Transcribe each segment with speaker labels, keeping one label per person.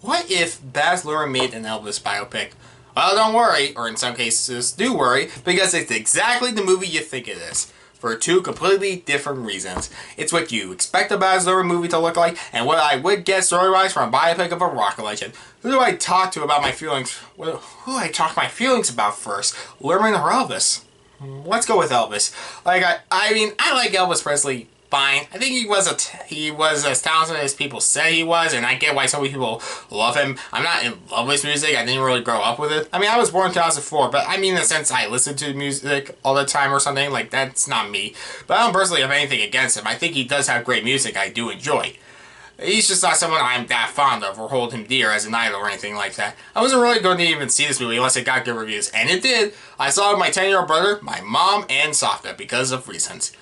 Speaker 1: What if Baz Luhrmann made an Elvis biopic? Well, don't worry, or in some cases do worry, because it's exactly the movie you think it is. For two completely different reasons. It's what you expect a Baz Luhrmann movie to look like, and what I would get story-wise from a biopic of a rock legend. Who do I talk to about my feelings? Well, who do I talk my feelings about first? Luhrmann or Elvis? Let's go with Elvis. I mean, I like Elvis Presley fine. I think he was as talented as people say he was, and I get why so many people love him. I'm not in love with his music. I didn't really grow up with it. I mean, I was born in 2004, but I mean in the sense I listen to music all the time or something. Like, that's not me. But I don't personally have anything against him. I think he does have great music I do enjoy. He's just not someone I'm that fond of or hold him dear as an idol or anything like that. I wasn't really going to even see this movie unless it got good reviews, and it did. I saw it with my 10-year-old brother, my mom, and Softa because of reasons.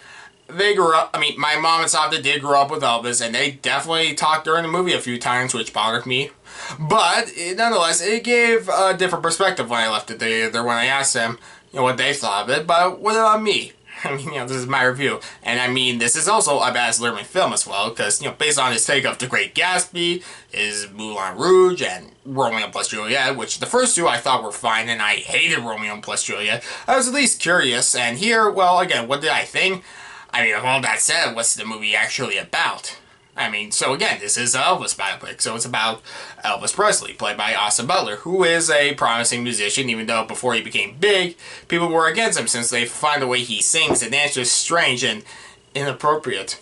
Speaker 1: They grew up, I mean, my mom and Softa did grow up with Elvis, and they definitely talked during the movie a few times, which bothered me. But, nonetheless, it gave a different perspective when I left it there when I asked them, what they thought of it. But what about me? I mean, this is my review. And I mean, this is also a Baz Luhrmann film as well, because, based on his take of The Great Gatsby, his Moulin Rouge, and Romeo plus Juliet, which the first two I thought were fine, and I hated Romeo plus Juliet, I was at least curious. And here, well, again, what did I think? I mean, with all that said, what's the movie actually about? I mean, so again, this is an Elvis biopic, so it's about Elvis Presley, played by Austin Butler, who is a promising musician, even though before he became big, people were against him since they find the way he sings and dances strange and inappropriate.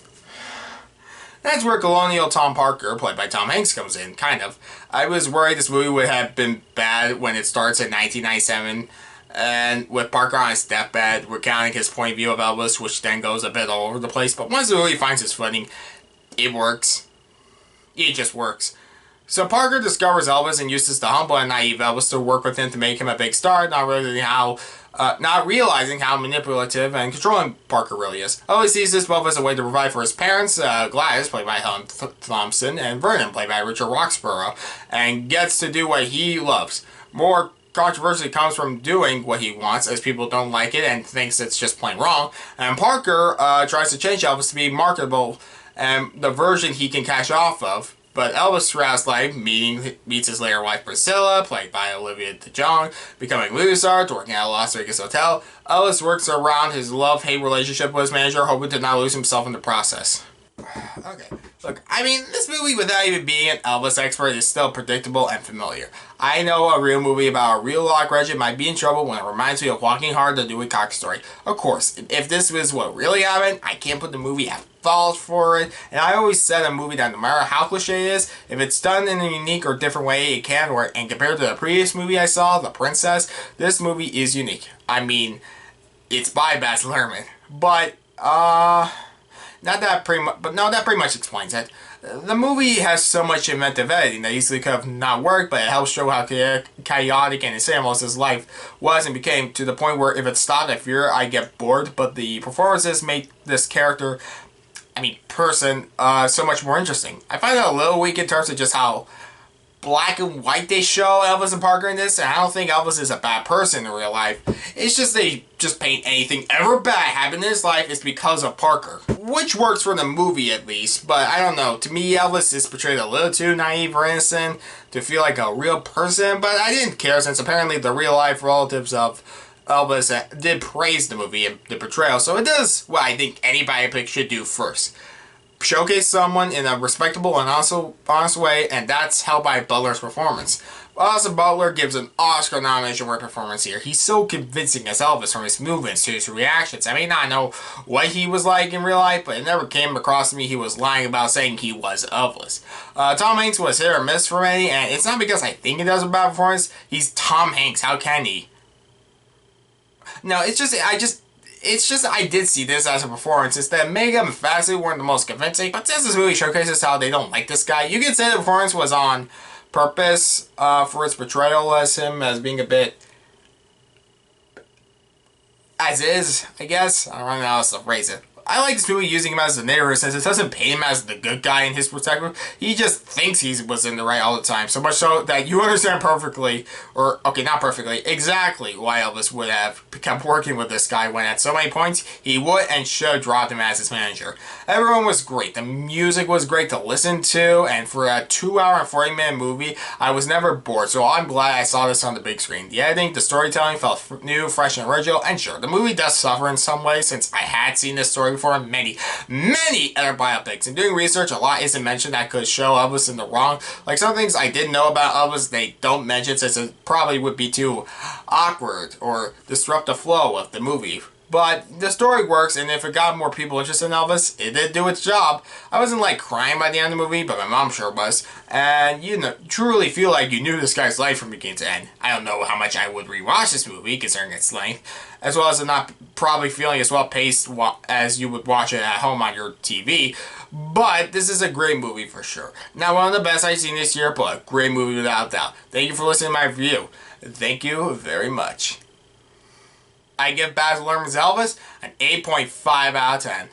Speaker 1: That's where colonial Tom Parker, played by Tom Hanks, comes in, kind of. I was worried this movie would have been bad when it starts in 1997, and with Parker on his deathbed, recounting his point of view of Elvis, which then goes a bit all over the place. But once the movie finds its footing, it works. It just works. So Parker discovers Elvis and uses the humble and naive Elvis to work with him to make him a big star, not realizing how manipulative and controlling Parker really is. Elvis sees this both as a way to provide for his parents, Gladys, played by Helen Thomson, and Vernon, played by Richard Roxburgh, and gets to do what he loves. More controversy comes from doing what he wants, as people don't like it and thinks it's just plain wrong. And Parker tries to change Elvis to be marketable and the version he can cash off of. But Elvis throughout his life meets his later wife Priscilla, played by Olivia DeJonge, becoming movie stars, working at a Las Vegas hotel. Elvis works around his love-hate relationship with his manager, hoping to not lose himself in the process. Okay, look, I mean, this movie, without even being an Elvis expert, is still predictable and familiar. I know a real movie about a real rock legend might be in trouble when it reminds me of Walking Hard, the Dewey Cox story. Of course, if this was what really happened, I can't put the movie at fault for it. And I always said a movie that no matter how cliche it is, if it's done in a unique or different way, it can work. And compared to the previous movie I saw, The Princess, this movie is unique. I mean, it's by Baz Luhrmann, but that pretty much explains it. The movie has so much inventive editing that easily could have not worked, but it helps show how chaotic and insane most his life was and became, to the point where if it stopped, I fear I'd get bored. But the performances make this character, person, so much more interesting. I find it a little weak in terms of just how black and white they show Elvis and Parker in this, and I don't think Elvis is a bad person in real life. It's just they just paint anything ever bad happened in his life is because of Parker. Which works for the movie at least, but I don't know. To me, Elvis is portrayed a little too naive or innocent to feel like a real person, but I didn't care since apparently the real life relatives of Elvis did praise the movie and the portrayal, so it does what I think any biopic should do first. Showcase someone in a respectable and honest way, and that's held by Butler's performance. Austin Butler gives an Oscar nomination for performance here. He's so convincing as Elvis, from his movements to his reactions. I may not know what he was like in real life, but it never came across to me he was lying about saying he was Elvis. Tom Hanks was hit or miss for me, and it's not because I think he does a bad performance. He's Tom Hanks. How can he? No, it's just I did see this as a performance. It's that Mega and Fastly weren't the most convincing, but since this movie showcases how they don't like this guy, you could say the performance was on purpose for its portrayal as him as being a bit as is, I guess. I don't know how else to phrase it. I like this movie using him as the narrator since it doesn't paint him as the good guy in his perspective. He just thinks he was in the right all the time. So much so that you understand perfectly, or, okay, not perfectly, exactly why Elvis would have kept working with this guy when at so many points he would and should have dropped him as his manager. Everyone was great. The music was great to listen to, and for a 2-hour and 40-minute movie, I was never bored. So I'm glad I saw this on the big screen. The editing, the storytelling felt new, fresh, and original, and sure, the movie does suffer in some ways since I had seen this story before in many other biopics. In doing research, a lot isn't mentioned that could show Elvis in the wrong. Like some things I didn't know about Elvis, they don't mention since it probably would be too awkward or disrupt the flow of the movie. But the story works, and if it got more people interested in Elvis, it did do its job. I wasn't like crying by the end of the movie, but my mom sure was. And you know, truly feel like you knew this guy's life from beginning to end. I don't know how much I would rewatch this movie, considering its length, as well as it not probably feeling as well paced as you would watch it at home on your TV. But this is a great movie for sure. Not one of the best I've seen this year, but a great movie without doubt. Thank you for listening to my review. Thank you very much. I give Baz Luhrmann's Elvis an 8.5 out of 10.